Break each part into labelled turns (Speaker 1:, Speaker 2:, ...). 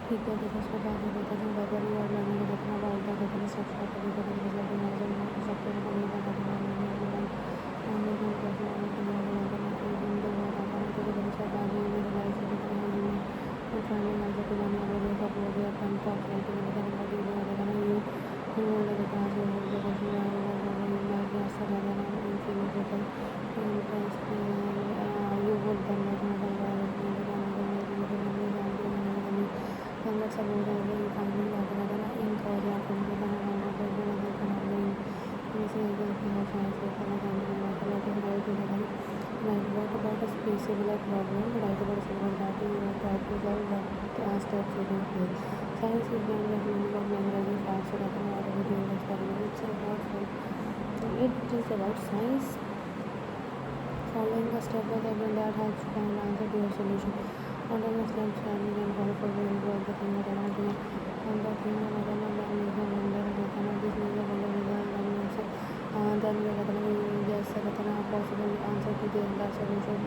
Speaker 1: ठीक है। तो उसके बाद ये कहते हैं वेदर यू आर लर्निंग कहते हैं अबाउट द कहते हैं स्ट्रक्चर कभी कभी मतलब स्ट्रक्चर को नहीं पता कहते हैं मतलब सब हो जाएगा ये फाइनली आता रहता है ना इंक और या फिर write about a specific problem, write about a single that you have tried to solve what steps you can take. Science is behind the meaning of memorizing facts or writing about a real experiment. It is about science following a step by step that helps to find answer to your solution. Not an Islam study and follow for the involved the thing that I want to and the thing that I want to learn is no wonder that I this is the wonder then we are going to yes possible answer to the entire solution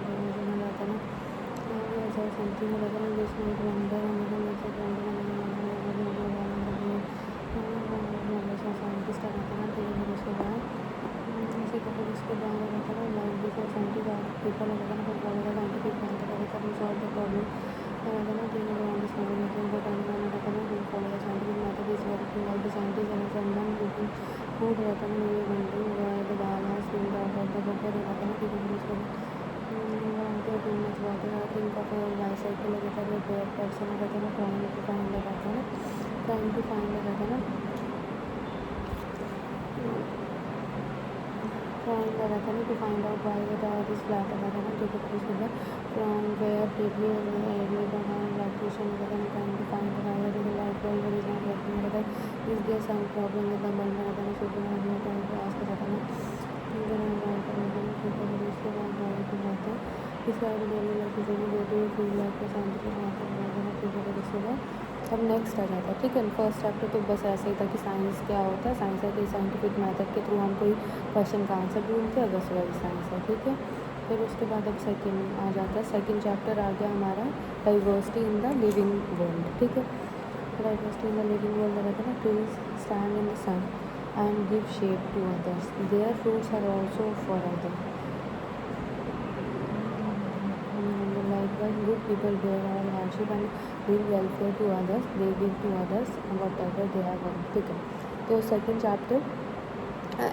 Speaker 1: so something that I just need to wonder and scientist उसके बाद उसके बाद रहता है like before scientific paper रहता है बहुत ज़्यादा साइंटिफिक मेथड रहता है सॉल्व द प्रॉब्लम रहता है तीनों को अंडरस्टैंडिंग मेथड को टाइम करना रहता है to follow the scientific method is working like the scientist and someone cooking food रहता है ये बनती द दाल स्वीट और द बटर रहता है ठीक है उसको too much water think of bicycle रहता है पेयर पर्सन रहता है ट्राइंग टू फाइंड रहता है ना trying the weapon to find out why the tire is flat and take it from where did we area and electrician trying to find the wire in the light bulb is not working is there some problem with the bulb and should be trying to ask the इस बारे में go to feel like the scientific अब next आ जाता है ठीक है first chapter तो बस ऐसे ही था कि साइंस क्या होता है साइंस है कि साइंटिफिक मेथड के थ्रू हम कोई क्वेश्चन का आंसर ढूंढते हैं बस वही साइंस है ठीक है फिर उसके बाद अब सेकंड आ जाता है सेकंड चैप्टर आ गया हमारा diversity in the living world ठीक है diversity in the living world रहता है ना trees stand in the sun and give shape to others their fruits are also for other good people bear all hardship and bring welfare to others they give to others whatever they have earned ठीक है तो second chapter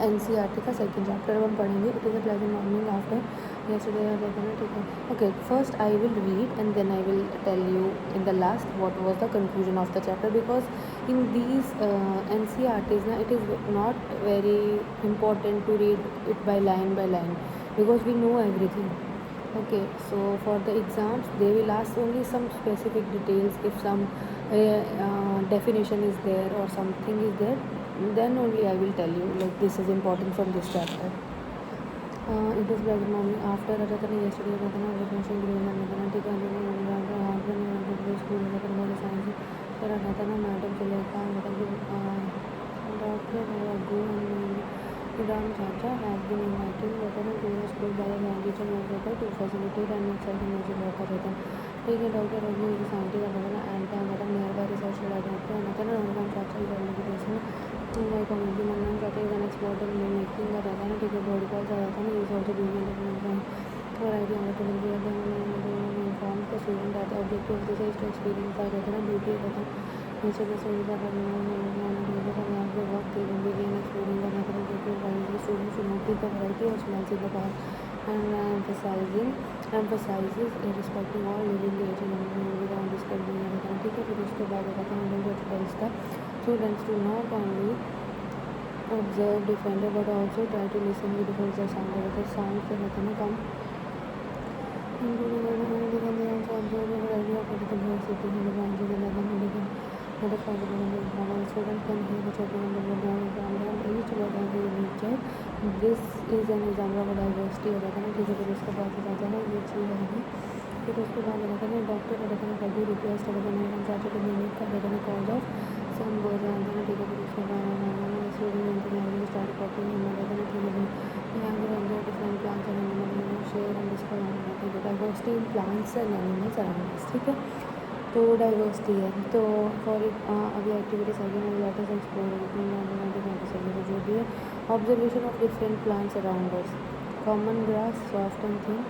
Speaker 1: NCERT का second chapter अब हम पढ़ेंगे it is a pleasant morning after yesterday ठीक है okay first I will read and then I will tell you in the last what was the conclusion of the chapter because in these NCERTs it is not very important to read it by line because we know everything. Okay, so for the exams they will ask only some specific details if some definition is there or something is there then only I will tell you like this is important from this chapter. It is like morning after yesterday mentioned ठीक है science madam को doctor Raghu Ram Chacha has been invited to a school by a language and to facilitate and exciting music work रहता है ठीक है doctor Raghu शांति का बना and मतलब नियर बाय रिसर्च लैबोरेटरी रहता है राम चाचा की एजुकेशन लाइक कॉमेडी मनना चाहते हैं एक्सपोर्ट मेकिंग का रहता है ना ठीक है बॉडी कॉल रहता है ना use also doing variety inform the student that the objective of this is to experience का रहता है ब्यूटी रहता है नीचे से सही का वक्त begin exploring the method of the students should notice the variety of smells in the car and emphasizes respecting all living agents without disturbing anything ठीक है फिर उसके बाद tells the students to not only observe defender but also try to listen with the sound से रहता है कम student can hear the children on the ground each word has a unique check. This is an example of diversity रहता है ठीक है फिर उसके बाद जाता है ये चीज़ है फिर उसके बाद रहता है डॉक्टर रहता है कभी रिक्वेस्ट रहता है चाचा को यूनिक का रहता है कॉज ऑफ सम बोल रहे हैं ठीक है फिर उसके बाद स्टूडेंट स्टार्ट कॉपी रहता है ठीक है यहाँ पर different plants and share and discover diversity in plants and animals around ठीक है तो डाइवर्सिटी है। तो फॉर अभी एक्टिविटीज आगे में लेट अस एक्सप्लोर जो भी है observation of different plants around us, common grass soft and thin,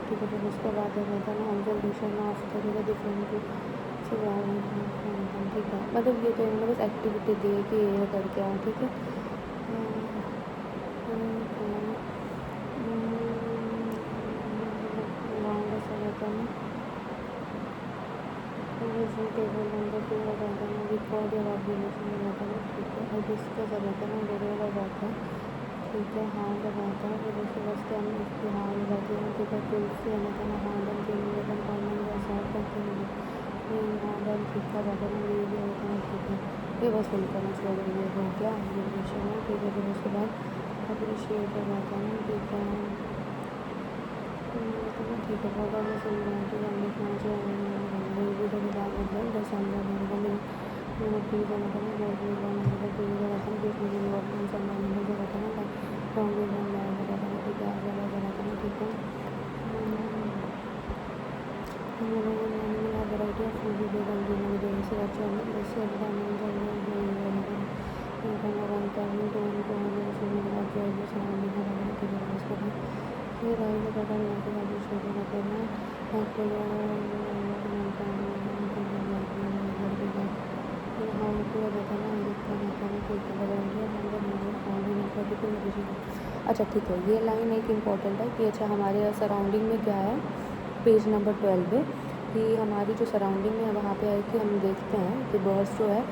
Speaker 1: ठीक है। फिर उसके बाद रहता है ना ऑब्जर्वेशन ऑफ डिफरेंट, ठीक है। मतलब ये तो इन्होंने बस एक्टिविटी दी है कि ये करके आओ, ठीक है। टेबल नंबर 2 आ जाता है, रिकॉर्ड या ऑब्जर्वेशन में रहता है, ठीक है। और डिस्कस आ जाता है, डेरिवेट आ जाता है, ठीक है। हाँ लगाता है, फिर उसके बाद स्टेम उसकी हाँ लगाती है, ठीक है। तुलसी आ जाता है, हाँ डन तीन मिनट कॉमन या सॉफ्ट करते हैं, हाँ डन ठीक है। जाता है ये भी होता है, ठीक है। ये बस फिल करना चाहिए, ये हो गया ऑब्जर्वेशन है, ठीक है। फिर उसके बाद अप्रिशिएट आ जाता है, ठीक है। ठीक है होगा मैं सुन रहा हूँ, ठीक है। हमने कहाँ से वीडियो के बाद मतलब दस अंदर प्लीज़ आना था ना बहुत प्लीज़ आना था बीच में जो ऑप्शन सामान में जो रहता है ना लॉन्ग वीडियो में आया था ना, ठीक है। आगे लगा रहता है, ठीक है। Variety of food video consumer देने से अच्छा है, इससे अच्छा फिर आएगा पता नहीं आपको काफ़ी छोटे रहते हैं आपको अच्छा ठीक है। ये लाइन एक इम्पॉर्टेंट है कि अच्छा हमारे सराउंडिंग में क्या है, पेज नंबर 12 पे कि हमारी जो सराउंडिंग है वहाँ पे है कि हम देखते हैं कि बर्ड्स जो है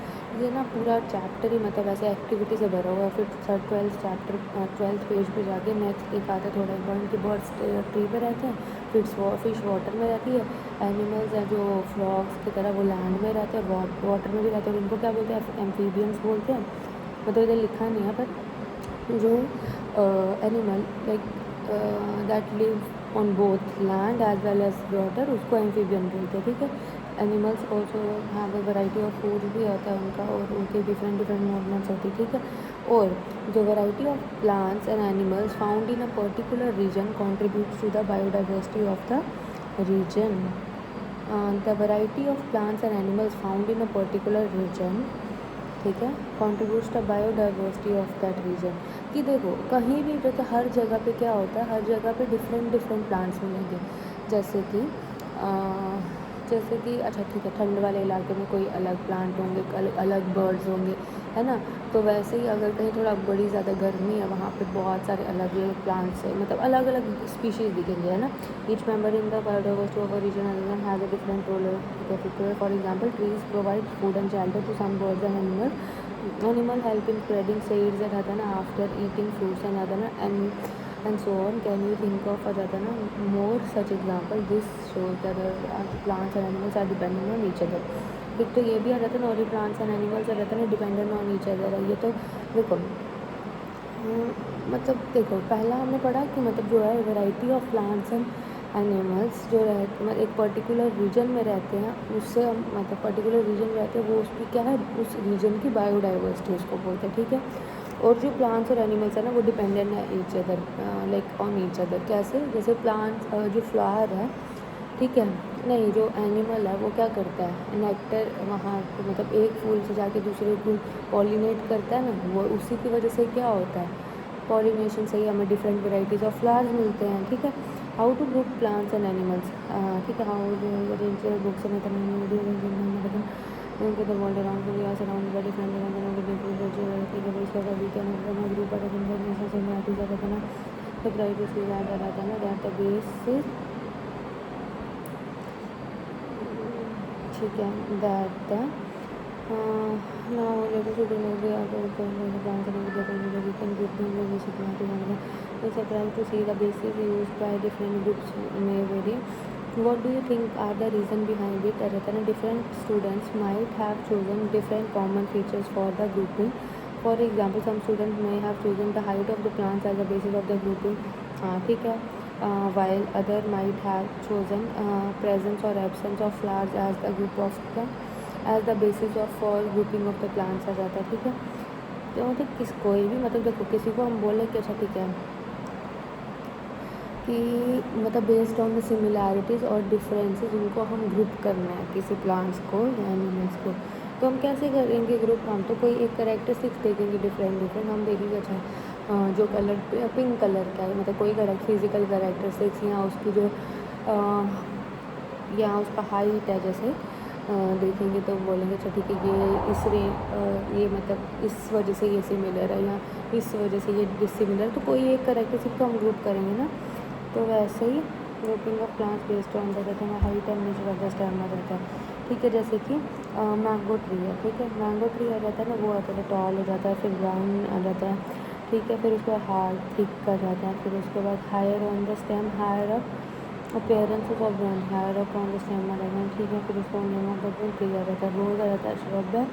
Speaker 1: ये ना पूरा चैप्टर ही मतलब ऐसे एक्टिविटी से भरा हुआ है। फिर 12th पेज पे जाके नेक्स्ट एक आता है थोड़ा इम्पोर्टेंट कि बर्ड्स ट्री पे रहते हैं, फिश वाटर में रहती है, एनिमल्स हैं जो फ्रॉग्स की तरह वो लैंड में रहते हैं, वाटर में भी रहते हैं, और इनको क्या बोलते हैं, एम्फीबियंस बोलते हैं। मतलब इधर लिखा नहीं है पर जो animal like that live on both land as well as water उसको एम्फीबियन बोलते हैं, ठीक है। Animals also have a variety of food भी होता है उनका, और उनके डिफरेंट मूवमेंट्स होती है, ठीक है। और जो variety of plants and animals found in a particular region contributes to the biodiversity of the region. The variety of plants and animals found in a particular region, ठीक है, contributes the biodiversity of that region. कि देखो कहीं भी जैसे हर जगह पे क्या होता है, हर जगह पे डिफरेंट प्लांट्स मिलेंगे। जैसे कि अच्छा ठीक है, ठंड वाले इलाके में कोई अलग प्लांट होंगे, अलग बर्ड्स होंगे, है ना। तो वैसे ही अगर कहीं थोड़ा बड़ी ज़्यादा गर्मी है वहाँ पे बहुत सारे अलग अलग प्लांट्स है, मतलब अलग अलग स्पीशीज़ दिखेंगे, है ना। Each member in the biodiversity of a region has a different role. For example trees provide food and shelter to some birds and animal help in spreading seeds and other after eating fruits and other and so on. Can you think of other more such example? This shows that plants and animals are dependent on each other. एक तो ये भी आ जाता है ना, और plants and animals आ जाता है ना डिपेंडेंट ऑन ईच अदर है। ये तो देखो मतलब देखो पहला हमने पढ़ा कि मतलब जो है variety of plants and animals जो रहते मतलब एक पर्टिकुलर रीजन में रहते हैं, उससे हम मतलब पर्टिकुलर रीजन रहते हैं वो उसकी क्या है, उस रीजन की बायोडाइवर्सिटी उसको बोलते हैं, ठीक है। और जो प्लांट्स और एनिमल्स है ना वो डिपेंडेंट है each other, like on each other. कैसे, जैसे प्लांट्स जो फ्लावर है, ठीक है, नहीं जो एनिमल है वो क्या करता है, नेक्टर वहाँ मतलब एक फूल से जाके दूसरे फूल पॉलिनेट करता है ना, वो उसी की वजह से क्या होता है, पॉलिनेशन से ही हमें डिफरेंट वेराइटीज़ ऑफ फ्लावर्स मिलते हैं, ठीक है। How to group plants and animals, ठीक है। हाउ बुक्स उनके the world around we are surrounded by different ठीक है। इसका we can group of information similarities of ना द प्राइवेट इज आ रहा था ना दैट द बेस, ठीक है, that the now let us do the other plans and the we can group them with basic mathematics. It's surprising to see the basis used by different groups may vary. What do you think are the reason behind it? Different students might have chosen different common features for the grouping. For example, some students may have chosen the height of the plants as the basis of the grouping, ठीक है, while other might have chosen presence or absence of flowers as the group of the as the basis of for grouping of the plants आ जाता है, ठीक है। तो मतलब कोई भी मतलब देखो किसी को हम बोले कि अच्छा ठीक है कि मतलब बेस्ड ऑन द सिमिलैरिटीज़ और डिफरेंसेस उनको हम ग्रुप करना है किसी प्लांट्स को या एनिमल्स को। तो हम कैसे करेंगे ग्रुप? हम तो कोई एक कैरेक्टरिस्टिक्स देखेंगे डिफरेंट हम देखेंगे अच्छा जो कलर पिंक कलर का है, मतलब कोई फिजिकल कैरेक्टरिस्टिक्स या उसकी जो या उसका हाइट है जैसे देखेंगे तो बोलेंगे अच्छा ठीक है ये मतलब इस वजह से ये सिमिलर है या इस वजह से ये डिसिमिलर, तो कोई एक कैरेक्टरिस्टिक तो हम ग्रुप करेंगे ना। तो वैसे ही grouping of plants based on the रहता है height and nature of the stem आ जाता है। ठीक है, जैसे कि मैंगो ट्री है, ठीक है, मैंगो ट्री आ जाता है ना, वो आता है टॉल हो जाता है, फिर ब्राउन आ जाता है, ठीक है, फिर उसके बाद हार्ड थिक कर जाता है, फिर उसके बाद higher on the stem higher up appearances of brown higher up on the stem आ जाता है, ठीक है, फिर उसको नेम ऑफ द ट्री आ जाता है, रोज आ जाता है, श्रब है,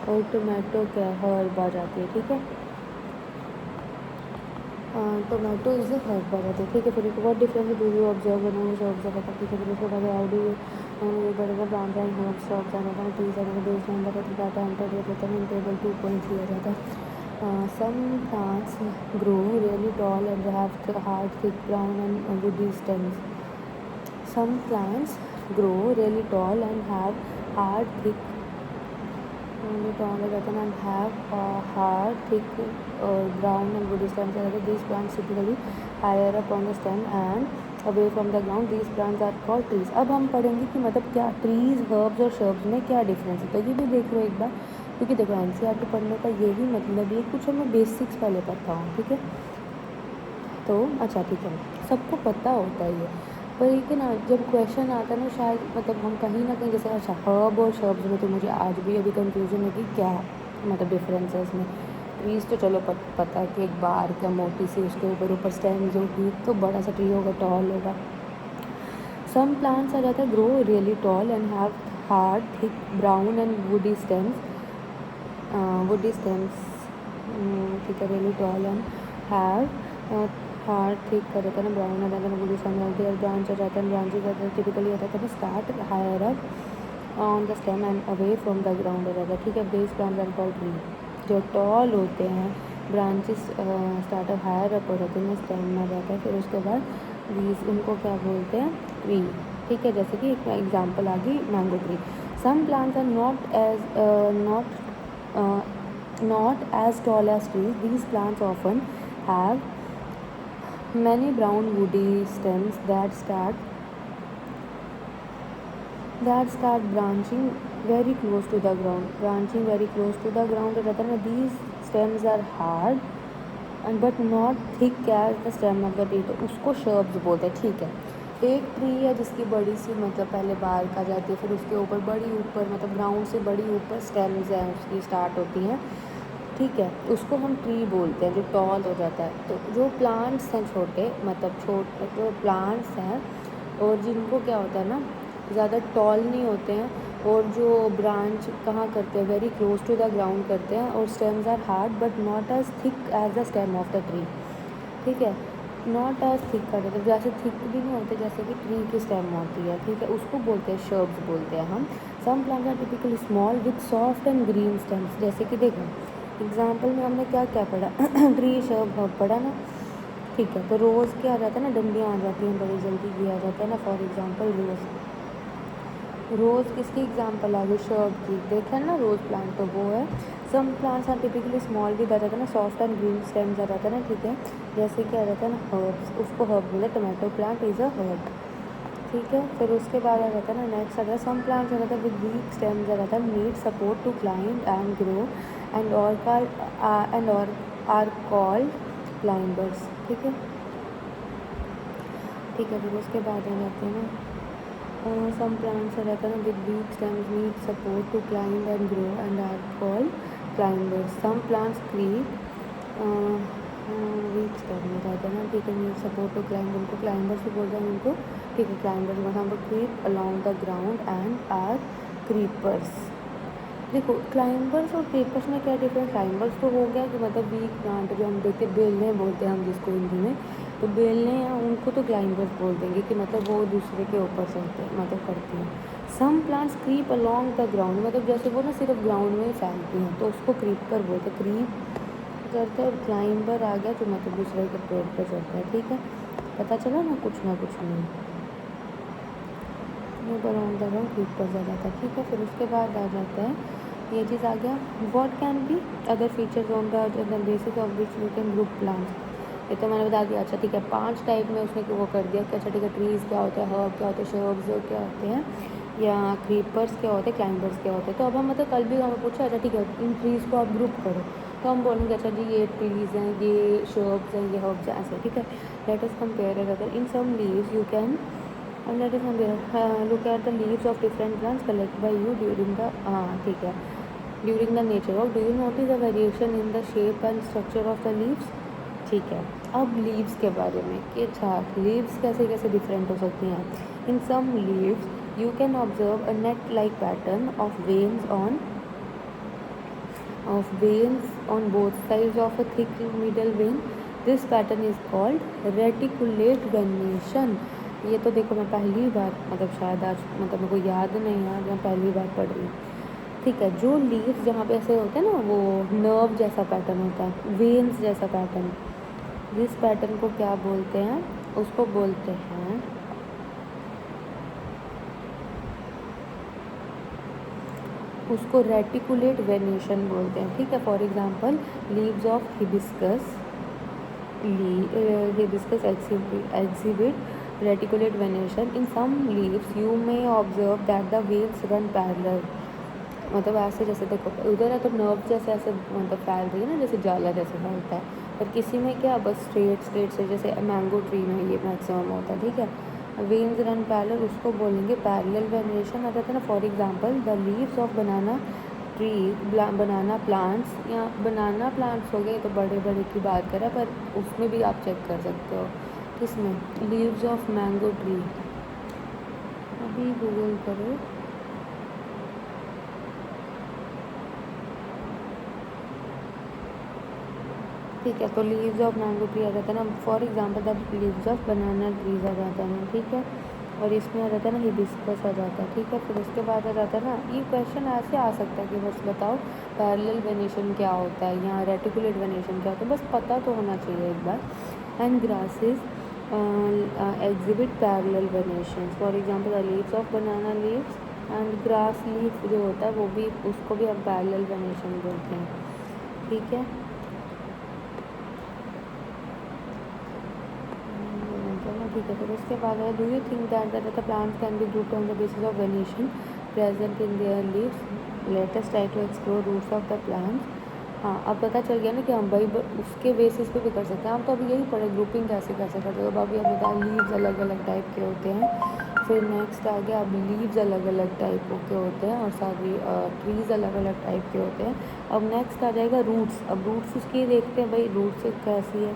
Speaker 1: और टोमेटो क्या हर्ब आ जाती है, ठीक है, टोमेटो इज़ अ हर्ब आ जाती है, ठीक है, फिर उसके बाद difference do you observe observe करता है, ठीक है, फिर उसके बाद हाउ डू यू बड़े ब्राउन एंड हर्ब श्रब्स आ जाता है, ट्रीज आ जाता है, based on the data enter होता है, टेबल 2.3 आ जाता है। Some plants grow really tall and have hard, thick, brown and woody stems. Some plants grow really tall and have hard, thick, really tall and have hard, thick, brown and woody stems. These plants typically higher up on the stem and away from the ground. These plants are called trees. अब हम पढ़ेंगे कि मतलब क्या trees, herbs और shrubs में क्या difference है, तो ये भी देख लो एक बार, क्योंकि देखो एनसीईआरटी पढ़ने का यही मतलब ये कुछ हमें बेसिक्स पहले पता हो, ठीक है। तो अच्छा ठीक है, सबको पता होता है ये, पर ये कि ना जब क्वेश्चन आता है ना शायद मतलब हम कहीं ना कहीं जैसे अच्छा हर्ब और शर्ब्स में तो मुझे आज भी अभी कंफ्यूजन है कि क्या मतलब डिफरेंस है इसमें। ट्रीज़ तो चलो पता है कि एक बार क्या मोटी सी उसके ऊपर स्टेम्स होगी, तो बड़ा सा ट्री होगा, टॉल होगा। सम प्लांट्स आ जाता है grow really tall and have hard thick brown and woody stems, ठीक है, really tall and have hard thick कर देता है ना, ब्राउन आ जाता है ना, वुडी स्टेम और ब्रांच आ जाता है, ब्रांचेज आता है, टिपिकली आता है start higher up on the stem and away from the ground हो जाता है, ठीक है। Base plants are called tree, जो टॉल होते हैं, branches start up higher up हो जाते हैं, स्टेम में जाता है, फिर उसके बाद लीज उनको क्या बोलते हैं, ट्री, ठीक है। जैसे कि एक एग्जांपल आ गई mango tree. Some plants are not as tall as trees. These plants often have many brown woody stems that start branching very close to the ground रहता है ना। These stems are hard and but not thick as the stem of the tree, तो उसको shrubs बोलते हैं, ठीक है। एक ट्री है जिसकी बड़ी सी मतलब पहले बार्क आ जाती है, फिर उसके ऊपर बड़ी ऊपर मतलब ग्राउंड से बड़ी ऊपर स्टेम्स हैं उसकी स्टार्ट होती हैं, ठीक है, उसको हम ट्री बोलते हैं जो टॉल हो जाता है। तो जो प्लांट्स हैं छोटे मतलब जो प्लांट्स हैं और जिनको क्या होता है ना ज़्यादा टॉल नहीं होते हैं और जो ब्रांच कहाँ करते हैं very close to the ground करते हैं, और stems are hard but not as thick as the stem of the tree, ठीक है। नॉट एज थिक कर देते, जैसे थिक भी नहीं होते जैसे कि ट्री की स्टेम होती है, ठीक है, उसको बोलते हैं शर्ब्स बोलते हैं हम। Some plants are typically small with soft and green stems, जैसे कि देखो एग्जाम्पल में हमने क्या क्या पढ़ा ट्री शर्ब पढ़ा ना, ठीक है। तो रोज़ क्या आ जाता है ना, डंडियाँ आ जाती हैं बड़ी जल्दी, ये आ जाता है ना, फॉर एग्जांपल रोज़ किसकी एग्जांपल आ गई, शर्ब की, देखा है ना रोज़ प्लांट, तो वो है। Some plants are typically small भी आ जाता है ना, सॉफ्ट एंड ग्रीन स्टेम्स आ जाता है ना, ठीक है। जैसे क्या आ जाता है ना हर्ब्स, उसको हर्ब बोलते हैं, tomato plant is a herb, ठीक है। फिर उसके बाद आ जाता है ना नेक्स्ट आ जाता है सम प्लांट्स आ जाता है विद वीक स्टेम्स आ जाता है need support to climb and grow and और आर कॉल्ड क्लाइंबर्स, ठीक है, ठीक है। फिर उसके बाद आ जाते हैं ना सम प्लांट्स आ जाता है ना with weak stems need support to climb and grow and are called climbers. Some plants creep weak stem में रहता है ना, ठीक है, नीड सपोर्ट टू क्लाइंब, उनको क्लाइंबर्स भी बोलते हैं उनको, ठीक है, क्लाइंबर्स मतलब creep along the ground and are creepers. देखो क्लाइंबर्स और क्रीपर्स में क्या डिफरेंस, क्लाइंबर्स तो हो गया कि मतलब वीक प्लांट जो हम देखते बेलने बोलते हैं हम जिसको हिंदी में, तो बेलने हैं उनको तो क्लाइंबर्स बोल देंगे कि मतलब वो दूसरे के ऊपर चलते हैं मतलब करती हैं। Some plants creep along the ground, मतलब जैसे वो ना सिर्फ ग्राउंड में ही फैलती हैं तो उसको क्रीपर बोलते हैं, क्रीप करते हैं, और क्लाइंबर आ गया तो मतलब दूसरे के पेड़ पर चढ़ता है, ठीक है। पता चला ना कुछ नहीं मैं बनाऊँगा क्रीपर्स आ जाता है, ठीक है। फिर उसके बाद आ जाता है ये चीज़ आ गया, what can be other features on the basis of which you can group plants. ये तो मैंने बता दिया। अच्छा ठीक है, 5 टाइप में उसने वो कर दिया कि अच्छा ठीक है, ट्रीज़ क्या होते हैं, हर्ब क्या होते हैं, शर्ब्स क्या होते हैं, या क्रीपर्स क्या होते हैं, क्लाइंबर्स क्या होते हैं। तो अब हम मतलब कल भी हमें पूछा अच्छा ठीक है इन ट्रीज़ को आप ग्रुप करो, तो हम बोलेंगे अच्छा जी ये ट्रीज़ हैं, ये शर्ब्स हैं, ये हर्ब्स हैं, ऐसे, ठीक है। Let us compare it other in some leaves you can and let us look at the leaves of different plants collected by you during the ठीक है during the nature walk. Do you notice a variation in the shape and structure of the leaves? ठीक है, अब leaves के बारे में कि अच्छा लीव्स कैसे कैसे डिफरेंट हो सकती हैं। In some leaves you can observe a net like pattern of veins on both sides of a thick middle vein. This pattern is called reticulate venation. ये तो देखो मैं पहली बार मतलब शायद आज मतलब मेरे को याद नहीं है, मैं पहली बार पढ़ रही हूँ, ठीक है। जो लीव्स जहाँ पे ऐसे होते हैं ना वो नर्व जैसा पैटर्न होता है, वेन्स जैसा पैटर्न, जिस पैटर्न को क्या बोलते हैं, उसको बोलते हैं उसको रेटिकुलेट वेनेशन बोलते हैं, ठीक है। For example leaves of hibiscus exhibit reticulate venation. In some leaves you may observe that the veins run parallel, मतलब ऐसे जैसे देखो उधर है तो नर्व जैसे ऐसे मतलब फैल रही है ना, जैसे जाला जैसे फैलता है, पर किसी में क्या बस स्ट्रेट से, जैसे मैंगो ट्री में ये मैक्सिमम होता है, ठीक है। वेन्स रन पैरेलल उसको बोलेंगे पैरेलल वेनेशन आ जाता है ना। For example the leaves of banana tree, banana plants, या बनाना प्लांट्स हो गए तो बड़े बड़े की बात करें, पर उसमें भी आप चेक कर सकते हो किसमें, लीव्स ऑफ मैंगो ट्री, अभी गूगल करो, ठीक है। तो लीव्स ऑफ मैंगो ट्री आ जाता है ना। For example the leaves of banana trees आ जाता है ना, ठीक है। और इसमें आ जाता है ना हिबिस्कस आ जाता है, ठीक है। फिर उसके बाद आ जाता है ना, ये क्वेश्चन ऐसे आ सकता है कि बस बताओ पैरेलल वेनेशन क्या होता है या रेटिकुलेट वेनेशन क्या होता है, बस पता तो होना चाहिए एक बार। And grasses exhibit parallel venation, for example the leaves of banana leaves and grass leaf जो होता है वो भी, उसको भी हम पैरेलल वेनेशन बोलते हैं, ठीक है। ठीक है। फिर उसके बाद है do you think that the plants can be grouped on the basis of venation present in their leaves, let us try to explore roots of the plants. हाँ, अब पता चल गया ना कि हम भाई उसके बेसिस पे भी कर सकते हैं। हम तो अभी यही पढ़े ग्रुपिंग कैसे करते हैं, तो अभी हम बताएं लीव्स अलग अलग टाइप के होते हैं। फिर नेक्स्ट आ गया अब लीव्स अलग अलग टाइप के होते हैं और सारी ट्रीज़ अलग अलग टाइप के होते हैं। अब नेक्स्ट आ जाएगा रूट्स। अब रूट्स उसकी देखते हैं भाई रूट्स कैसी है,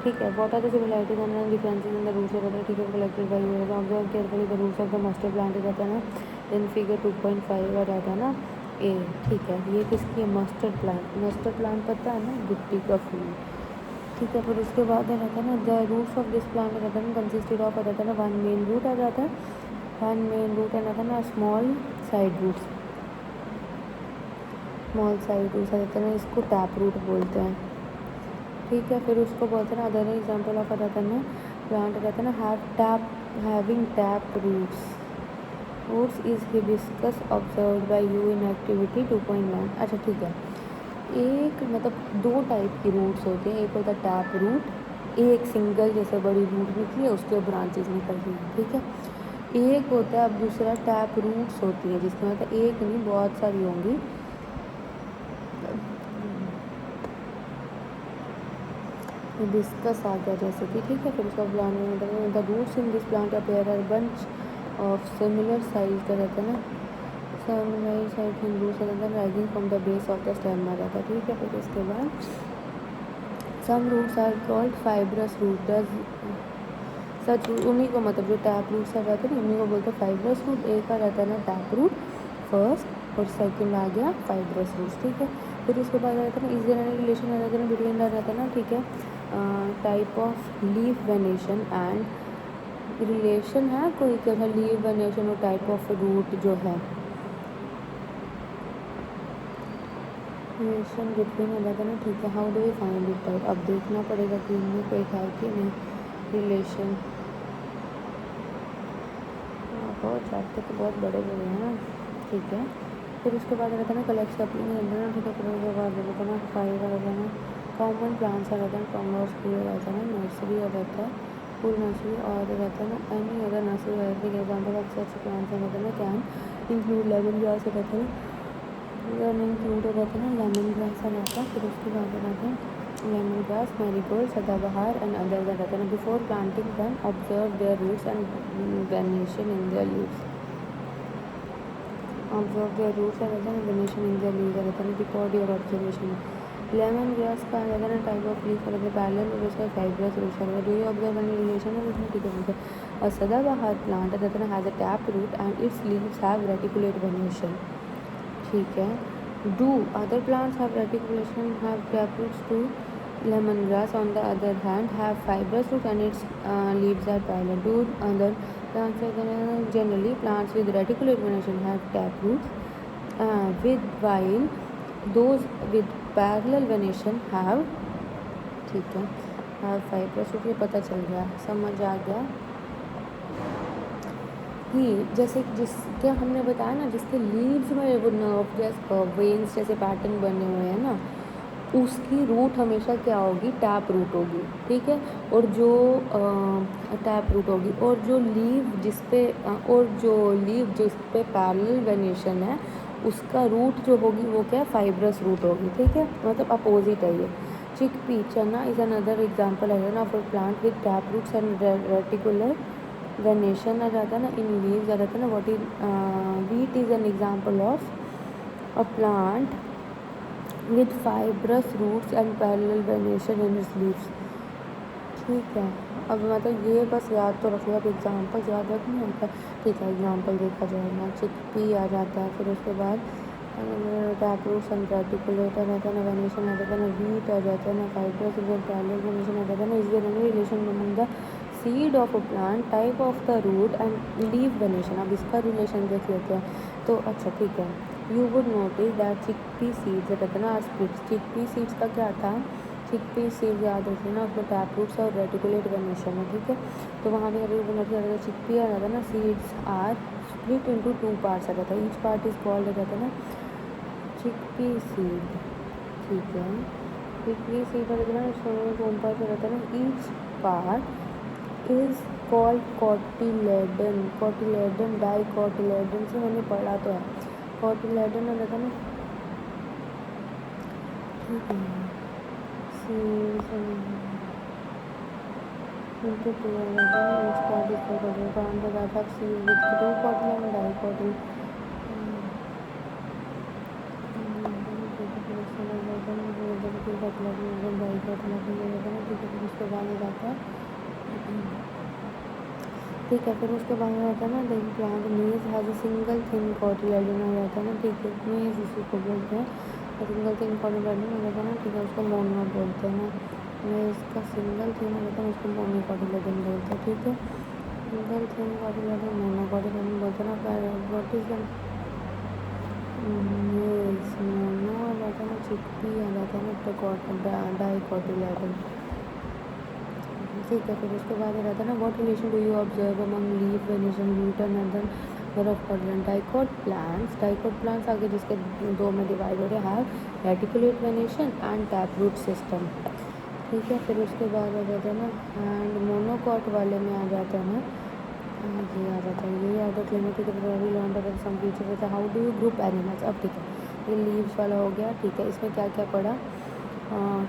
Speaker 1: ठीक है। What are the similarities and differences in the roots of the ठीक है collected by you observe carefully the roots of the mustard plant रहता है ना, देन फिगर 2.5 आ जाता है ना ए, ठीक है। ये किसकी है, मस्टर्ड प्लांट। मस्टर्ड प्लांट पता है ना, गुट्टी का फूल, ठीक है। फिर उसके बाद रहता है ना the roots of this plant रहता है ना कंसिस्टेड ऑफ आ जाता है ना वन मेन रूट आ जाता है, वन मेन रूट आ जाता है ना small side roots, small side roots आ जाता है ना, इसको टैप रूट बोलते हैं, ठीक है। फिर उसको बोलते हैं ना अदर एग्जाम्पल ऑफ रहता है ना प्लांट रहता है ना having tap roots is hibiscus observed by you in activity 2.1। अच्छा ठीक है, एक मतलब 2 टाइप की रूट्स होती हैं, एक होता है टैप रूट, एक सिंगल जैसे बड़ी रूट निकली है उसके ब्रांचेस निकल रही हैं, ठीक है। एक होता है अब दूसरा टैप रूट्स होती है जिसमें मतलब एक नहीं बहुत सारी होंगी, डिस्कस आ गया जैसे कि, ठीक है। फिर उसका प्लांट में the roots in this plant appear are bunch of similar size का रहता है ना, सिमिलर साइज इन रूट्स रहता है rising from the base of the stem आ जाता है, ठीक है। फिर उसके बाद some roots are called fibrous root, such उन्हीं को मतलब जो टैप रूट्स आ जाते हैं ना उन्हीं को बोलते हैं फाइब्रस रूट। एक आ जाता है ना टैप रूट फर्स्ट और सेकंड आ गया फाइब्रस रूट्स, ठीक है। फिर उसके बाद आ जाता है ना इज देयर एनी रिलेशन आ जाता है ना बिटवीन आ जाता है ना, ठीक है, type of leaf venation and relation है कोई क्या था लीफ वेनेशन और टाइप ऑफ रूट जो है, रिलेशन बिटवीन आ जाता है ना, ठीक है। How do we find it out, अब देखना पड़ेगा कि इनमें कोई है कि नहीं, रिलेशन। बहुत चैप्टर तो बहुत बड़े बड़े हैं ना, ठीक है। फिर उसके बाद रहता है ना कलेक्ट सप्लिंग ना, ठीक है। फिर उसके बाद रहता है ना 5 रहता है ना कॉमन प्लांट्स आ रहता है, फ्रॉम और स्कूल रहता है ना नर्सरी आ रहता है, फुल नर्सरी। और रहता है ना एनी अदर नर्सरी रहती है, एग्जाम्पल ऑफ सच प्लांट्स रहता है ना कैन इंक्लूड लेमन ग्रास रहता है, इंक्लूड रहता है ना लेमन ग्रास रहता है। फिर उसके बाद रहता है लेमन ग्रास, मैरीगोल्ड, सदाबहार एंड अदर्स रहता है ना। Before planting them observe their roots and venation in their leaves, observe their roots and रहता है वेनेशन इन देयर लीव्स रहता है ना। Record your observation. Lemon grass का रहता है ना टाइप ऑफ लीफ रहता है पैरेलल और उसका फाइब्रस रूट्स रहता है। Do you observe any relation है इसमें, ठीक है। अ सदाबहार प्लांट रहता है ना has a tap root and its leaves have reticulate venation, ठीक है। Do other plants have reticulation, have taproots too? Lemongrass, on the other hand, have fibrous root and its leaves are parallel. Do other plants generally plants with reticulate venetion have taproots, while those with parallel venetion have, ठीक है, have fibrous root। ये पता चल गया, समझ आ गया ही। जैसे जिसके हमने बताया ना जिसके लीव्स में वो नर्व जैसे वेन्स जैसे पैटर्न बने हुए हैं ना, उसकी रूट हमेशा क्या होगी, टैप रूट होगी, ठीक है। और जो टैप रूट होगी, और जो लीव जिस पे पैरेलल वेनेशन है उसका रूट जो होगी वो क्या है, फाइब्रस रूट होगी, ठीक है। मतलब अपोजिट है ये। चिकपी चना इज अनदर एग्जाम्पल है ना for plant with tap roots and reticular venation आ जाता है ना इन लीव्स आ जाता है ना। What is wheat is an example of a plant with fibrous roots and parallel venation in its leaves, ठीक है। अब मतलब ये बस याद तो रख लो, अब एग्जाम्पल याद रख नहीं होता, ठीक है। एग्जाम्पल देखा जाएगा, चिकपी आ जाता है, फिर उसके बाद टैप रूट्स एंड रेटिकुलेट आ जाता है ना, वेनेशन आ जाता है ना, वीट आ जाता है ना, फाइब्रस रूट पैरेलल वेनेशन आ जाता है ना। Is there any relation among the seed of a plant, type of the root and leaf venation. अब इसका रिलेशन देख लेते हैं तो अच्छा, ठीक है। You would notice that chickpea seeds रहता है ना स्प्लिट्स। चिकपी सीड्स का क्या था, चिकपी सीड्स याद रखिए ना, उसमें टैप रूट्स और रेटिकुलेट वेनेशन है, ठीक है। तो वहाँ पे अभी नोटिस चिकपी आ जाता है ना, seeds are split into 2 parts आ जाता है, ईच पार्ट इज कॉल्ड रहता है ना चिकपी सीड, ठीक है। चिकपी सीड रहता है ना कौन पार्ट रहता है ना, each part is called cotyledon, cotyledon dicotyledon से मैंने पढ़ा तो है, कॉटिलेडन रहता है ना, ठीक है। into 2 each part is called found the data of C with 2 cotyl and dicotyl ठीक है। फिर उसके बाद में होता है ना द प्लांट मेज has a single thin cotyledon हो जाता है ना, ठीक है। मेज इसी को बोलते हैं, सिंगल थिन कॉटिलेडन हो जाता है ना, ठीक है। उसको मोनो बोलते हैं ना, मेज का सिंगल थिन हो जाता है उसको मोनो कॉटिलेडन बोलते हैं, ठीक है। Single thin cotyledon mono cotyledon बोलते हैं ना। व्हाट इज द मेज, मोनो आ जाता है ना, चिकपी आ जाता है ना डाइकॉटिलेडन, ठीक है। फिर उसके बाद रहता है ना what relation do you observe among leaf venation root and other of cotyledon. Dicot plants आगे जिसके 2 में डिवाइड हो रहे हैं, reticulate venation and tap root system, ठीक है। फिर उसके बाद आ जाता है ना एंड मोनोकॉट वाले में आ जाता है ना, ये आ जाता है, ये याद रख लेना, ठीक है। सम फीचर्स रहता है, how do you group animals. अब ठीक है, ये लीव्स वाला हो गया, ठीक है। इसमें क्या क्या पढ़ा,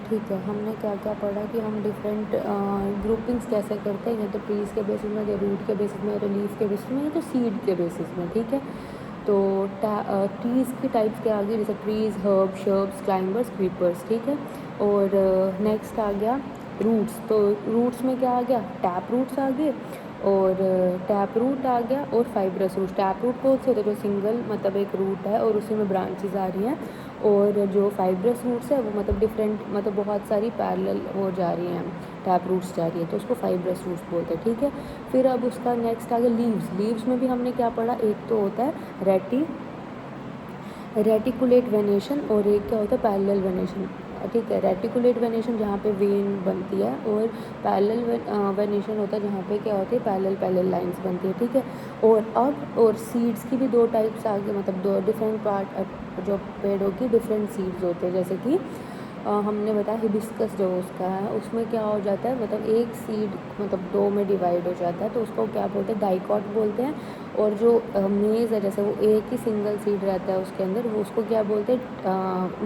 Speaker 1: ठीक है। हमने क्या क्या पढ़ा कि हम डिफरेंट ग्रुपिंग्स कैसे करते हैं, या तो ट्रीज़ के बेसिस में, या रूट के बेसिस में, या लीफ के बेसिस में, या तो सीड के बेसिस में, ठीक है। तो ट्रीज़ की टाइप्स क्या आ गई, जैसे trees, herb, shrubs, climbers, creepers, ठीक है। और नेक्स्ट आ गया रूट्स। तो रूट्स में क्या आ गया, टैप रूट्स आ गए, और टैप रूट आ गया, और फाइब्रस रूट। टैप रूट कौन से होते हैं, जो सिंगल मतलब एक रूट है और उसी में ब्रांचेस आ रही हैं, और जो फाइब्रस रूट्स है वो मतलब डिफरेंट, मतलब बहुत सारी पैरेलल हो जा रही हैं, टैप रूट्स जा रही है, तो उसको फाइब्रस रूट्स बोलते हैं, ठीक है। फिर अब उसका नेक्स्ट आ गया लीव्स। लीव्स में भी हमने क्या पढ़ा, एक तो होता है रेटिकुलेट वेनेशन, और एक क्या होता है पैरेलल वेनेशन। ठीक है। रेटिकुलेट वेनेशन जहाँ पे वेन बनती है, और पैरेलल वेनेशन होता है जहाँ पे क्या होती है, पैरेलल लाइंस बनती है, ठीक है। और सीड्स की भी 2 टाइप्स आ गए, मतलब 2 डिफरेंट पार्ट, जो पेड़ों की डिफरेंट सीड्स होते हैं। जैसे कि हमने बताया हिबिस्कस जो उसका है, उसमें क्या हो जाता है, मतलब एक सीड मतलब 2 में डिवाइड हो जाता है, तो उसको क्या बोलते हैं, डाइकॉट बोलते हैं। और जो मेज़ है, जैसे वो एक ही सिंगल सीड रहता है उसके अंदर, वो उसको क्या बोलते हैं,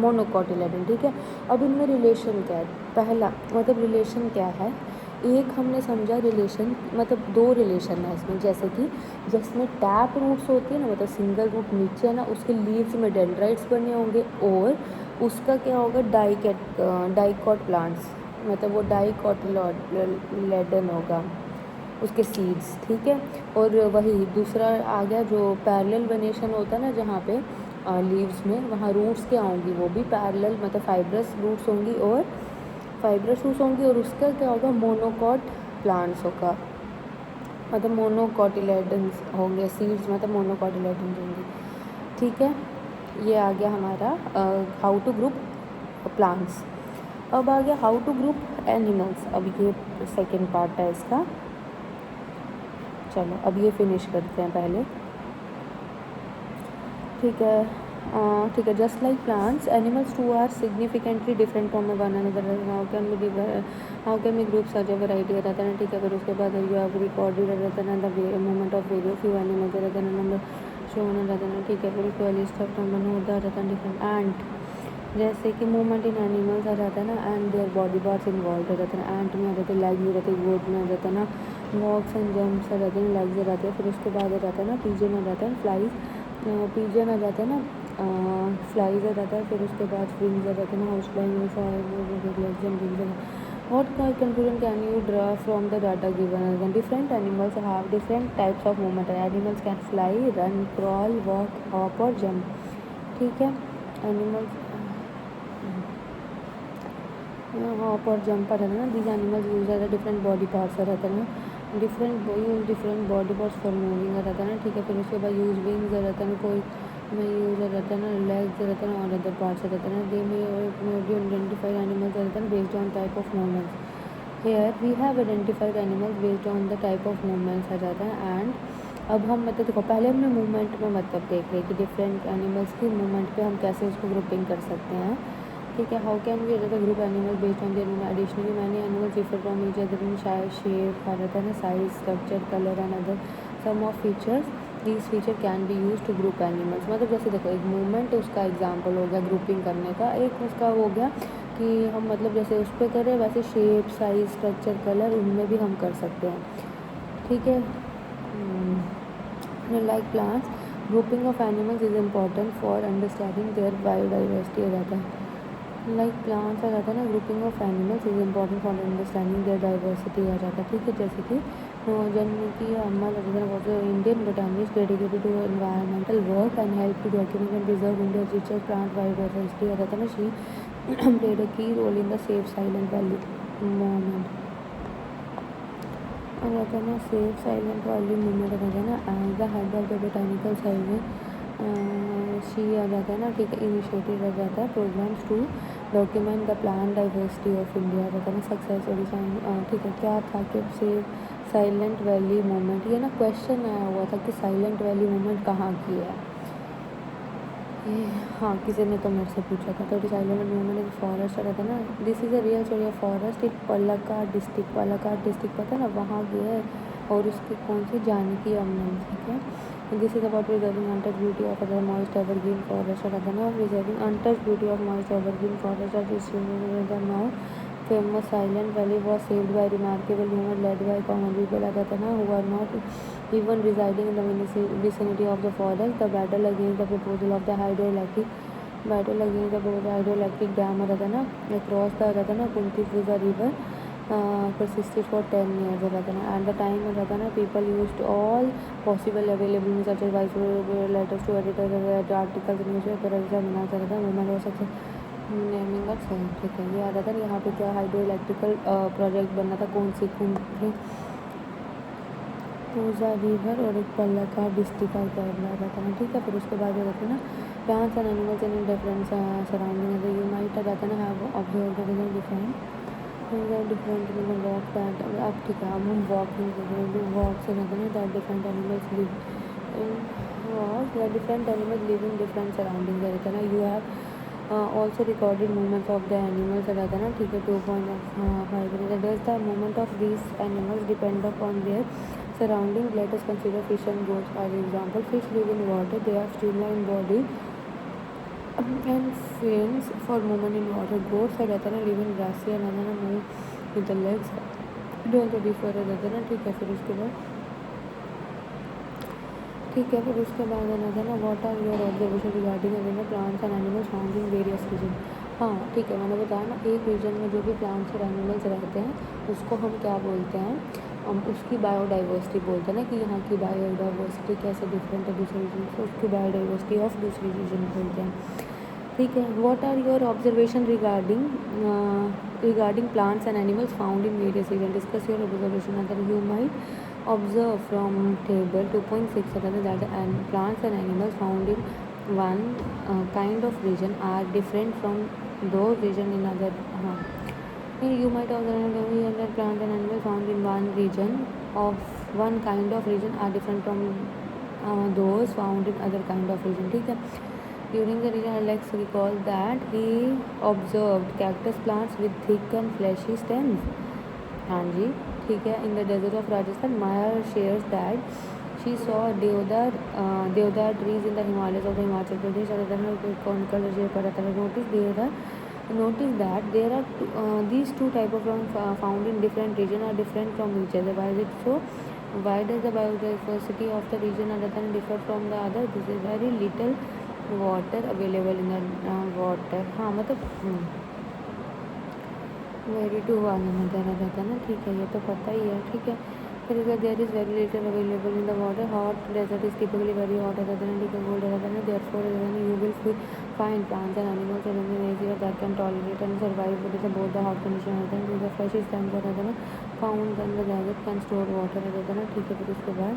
Speaker 1: मोनोकोटिलेडन, ठीक है। अब इनमें रिलेशन क्या है, पहला मतलब रिलेशन क्या है, एक हमने समझा रिलेशन, मतलब 2 रिलेशन है इसमें। जैसे कि जिसमें टैप रूट्स होती है ना, मतलब सिंगल रूट नीचे है ना, उसके लीव्स में डेंड्राइट्स बने होंगे, और उसका क्या होगा, डाइकॉट प्लांट्स, मतलब वो डाइकोटिलेडन होगा उसके सीड्स, ठीक है। और वही दूसरा आ गया जो पैरेलल वेनेशन होता है ना, जहाँ पे लीव्स में, वहाँ रूट्स क्या होंगी, वो भी पैरेलल, मतलब फाइब्रस रूट्स होंगी, और उसका क्या होगा, मोनोकॉट प्लांट्स होगा, मतलब मोनोकोटिलेडन्स होंगे सीड्स, मतलब मोनोकोटिलेडन्स होंगे, ठीक है। ये आ गया हमारा हाउ टू ग्रुप प्लांट्स। अब आ गया हाउ टू ग्रुप एनिमल्स। अब ये सेकेंड पार्ट है इसका। चलो अब ये फिनिश करते हैं पहले, ठीक है। ठीक है। Just like plants, animals too are significantly different from one another. How can we group such a variety रहता है, ठीक है। फिर उसके बाद यू हैव रिकॉर्डेड रहता है the movement of various few animals रहता है नंबर शोन रहता है, ठीक है। फिर उसके बाद लिस्ट ऑफ नंबर होता रहता है डिफरेंट एंड, जैसे कि मूवमेंट इन एनिमल्स आ जाता है ना, and their body parts involve हो जाता है। एंट में आ जाते हैं लेग में रहते हैं, गोट में आ जाता है ना, वॉक्स एंड जम्प्स आ जाते हैं, लेग्स आ जाते हैं। फिर उसके बाद आ जाता है ना पीजन आ जाता है, फ्लाइज पीजन आ जाता है ना, फ्लाइज आ जाता है। फिर उसके बाद विंग्स आ जाते हैं ना, house flying. What conclusion can you draw from the data given? Different animals have different types of movement. Animals can fly, run, crawl, walk, hop और jump, ठीक है। एनिमल्स हॉप और जंप रहता है ना, these animals use as different body parts रहता है ना, different body parts for moving रहता है ना, ठीक है। फिर उसके बाद यूज विंग्स रहता है ना, कोई में यूज रहता है ना, लेग्स रहता है ना, और अदर पार्ट्स रहता है ना। दे में बी आइडेंटिफाइड एनिमल्स रहता है ना based on type of movements. Here we have identified animals based on the type of movements आ जाता है। एंड अब हम मतलब देखो, पहले हमने मूवमेंट में मतलब देख रहे कि डिफरेंट एनिमल्स की मूवमेंट पे हम कैसे उसको ग्रुपिंग कर सकते हैं, ठीक है। How can we the group animal based on their movement. Additionally many animals differ from each other in shape रहता है ना, size, structure, colour and other some of features. These feature can be use to group animals. मतलब जैसे देखो, एक movement उसका example हो गया ग्रुपिंग करने का, एक उसका हो गया कि हम मतलब जैसे उस पर करें, वैसे शेप, साइज, स्ट्रक्चर, कलर, उनमें भी हम कर सकते हैं, ठीक है। Like plants, grouping of animals is important for understanding their biodiversity आ जाता है। लाइक प्लांट्स आ जाता है ना, grouping of animals is important for understanding their diversity आ जाता है, ठीक है। जैसे कि Janaki Ammal was Indian botanist dedicated to environmental work and help to document and preserve India richer plant biodiversity आ जाता है ना। She played a key role in the save Silent Valley movement आ जाता है ना, सेफ साइलेंट वैली मूवमेंट आ जाता है ना। As the head of the Botanical Survey she आ जाता है ना, ठीक है। इनिशिएटिव आ जाता है programmes to document the plant diversity of India आ जाता है ना, सक्सेस और ठीक है। क्या था कि सेफ साइलेंट वैली मूवमेंट, ये ना क्वेश्चन आया हुआ था कि साइलेंट वैली मूवमेंट कहाँ की है, हाँ किसी ने तो मेरे से पूछा था। तो साइलेंट मूवमेंट एक फॉरेस्ट रहता है ना, this is a real story of forest. एक पलक्काड डिस्ट्रिक्ट पता है ना, वहाँ गया है, और उसकी कौन सी जानकी अमन, ठीक है। This is about preserving untouched beauty of other moist evergreen forest रहता है ना, preserving untouched beauty of moist evergreen forest of this now famous Silent Valley was saved by remarkable movement led by common people आ जाता है ना, who are not even residing in the vicinity of the forest. The battle against the proposal of the hydroelectric dam रहता है ना, across the रहता है ना Kunti Fuza river persisted for 10 years रहता है ना। At the time रहता है ना, people used all possible available means such as viceroy letters to editors, articles, newspaper, ऐसा बना रहता है। movement हो सकता नेमिंग ऑफ सही, ठीक है। ये आ जाता है यहाँ पे क्या हाइड्रो इलेक्ट्रिकल प्रोजेक्ट बनना था, कौन सी कुंती पूजा रिवर और एक पल्लक्काड डिस्ट्रिक्ट का केरला रहता है, ठीक है। फिर उसके बाद जो रहता है ना plants and animals in different surroundings. You might have observed that is different different walk that अब ठीक है अब हम वॉकिंग walks से कहते हैं that different animals live in walks that different animals live in different surroundings रहता है ना. You have also recorded movements of the animals रहता है ना. ठीक है 2.5 does the movement of these animals depend upon their surroundings. Let us consider fish and goats as example. Fish live in water. They have streamlined body and fins for movement in water. Goats रहता है ना live in grassy and ना move with the legs. don't differ रहता है ना. ठीक है फिर उसके बाद है ना what are your observation regarding plants and animals found in various region. हाँ ठीक है मैंने बताया ना एक रीजन में जो भी प्लांट्स और एनिमल्स रहते हैं उसको हम क्या बोलते हैं हम उसकी बायोडाइवर्सिटी बोलते हैं ना कि यहाँ की बायोडाइवर्सिटी कैसे डिफरेंट है दूसरे रीजन से उसकी बायोडाइवर्सिटी ऑफ दूसरी रीजन बोलते हैं. ठीक है what are your observation regarding plants and animals found in various region. Discuss your observation अगर you might observe from table 2.6 that plants and animals found in one kind of region are different from those region in other. You might observe that plants and animals found in one region of one kind of region are different from those found in other kind of region. ठीक है during the region Alex recalled that he observed cactus plants with thick and fleshy stems. हाँ जी ठीक है in the desert of Rajasthan Maya shares that she saw deodar trees in the Himalayas of Himachal Pradesh notice that there are these two type of plants found in different region are different from each other. Why is it so? Why does the biodiversity of the region other than differ from the other? This is very little water available in the water. हाँ मतलब very to वाला वगैरह रहता है ना. ठीक है ये तो पता ही है. ठीक है फिर there is very little available in the water. Hot desert is typically very hot रहता है. ठीक है कोल्ड रहता है. Therefore you will find plants and animals that can tolerate and survive with both the hot condition रहता है. The fresh stamp रहता है ना found than the desert can store water रहता है ना. ठीक है फिर उसके बाद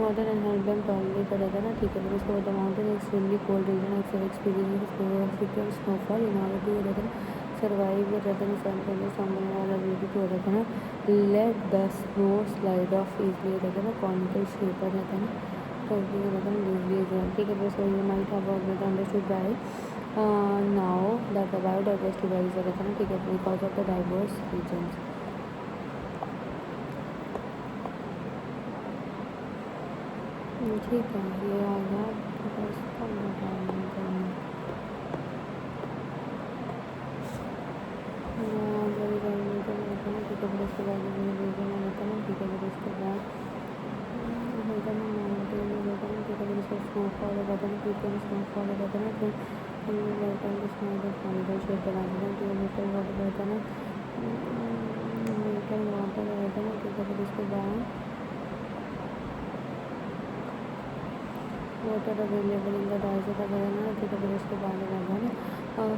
Speaker 1: water and help them tolerate रहता है ना. ठीक है फिर उसके बाद the mountain extremely cold region experience snowfall in order to रहता है सर्वाइव रहता है. सामने वाला ब्यूटी को रहता है ना let the snow slide of easily रहता है ना. कॉनिकल शेपर रहता है ना तो रहता है ना. ठीक है बस you might have understood by now that the biodiversity varies रहता है ना. ठीक है because of the diverse regions. ठीक है ये आ गया उसके बाद रीजन रहता है ना. ठीक है फिर उसके बाद होता है ना माउंटेन रहता है ना. ठीक है फिर उसका स्नोफॉल रहता है ना. ठीक है स्नोफॉल रहता है ना फिर स्नो शेप बना देता है. तो मीटर वाटर रहता है ना मीटर वाटर रहता है ना. ठीक है फिर उसके बाद water available in the desert वगैरह ना. ठीक है फिर उसके बाद रहता है ना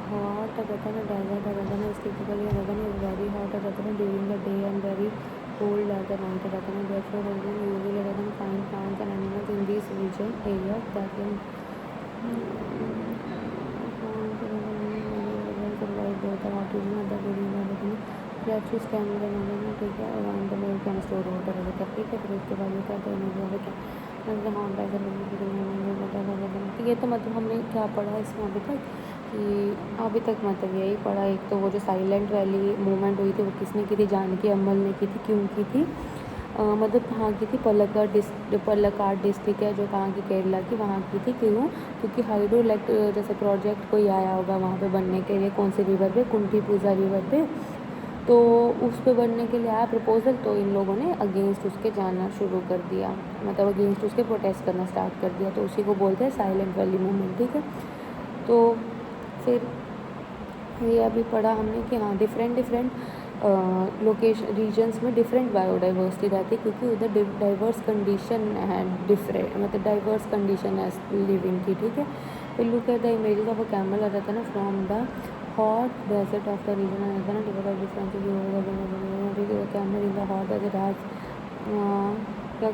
Speaker 1: हॉट रहता है ना. डेजर्ट रहता है ना टिपिकली रहता है ना वेरी हॉट रहता है ना during the day and very cold at the night रहता है ना. देयरफॉर यूजुअली रहता है find plants and animals in this region area that can survive both the hot region the during the फ्लैक्सिस camera रहना. ठीक है around the world can store water रहता है. ठीक है फिर उसके बाद ये कहते हैं ये तो मतलब हमने क्या पढ़ा इसमें अभी तक मतलब यही पढ़ा. एक तो वो जो साइलेंट वैली मूवमेंट हुई थी वो किसने की थी जानकी अम्मल ने की थी. क्यों की थी मतलब कहाँ की थी पलक्काड डिस्ट्रिक्ट है जो कहाँ की केरला की वहाँ की थी. क्यों क्योंकि हाइड्रो जैसे प्रोजेक्ट कोई आया होगा वहाँ पे बनने के लिए कौन सी रिवर पे कुंठी पूजा रिवर पे तो उस पे बनने के लिए आया प्रपोजल. तो इन लोगों ने अगेंस्ट उसके जाना शुरू कर दिया मतलब अगेंस्ट उसके प्रोटेस्ट करना स्टार्ट कर दिया. तो उसी को बोलते हैं साइलेंट वैली मूवमेंट. ठीक है तो फिर ये अभी पढ़ा हमने कि हाँ डिफरेंट लोकेशन रीजन्स में डिफरेंट बायोडाइवर्सिटी रहती है क्योंकि उधर डाइवर्स कंडीशन है डिफरेंट मतलब डाइवर्स कंडीशन है लिविंग की. ठीक है फिर look at the images of a camel रहता है ना from the hot desert of the region रहता है ना. Different difference camel in the hot desert has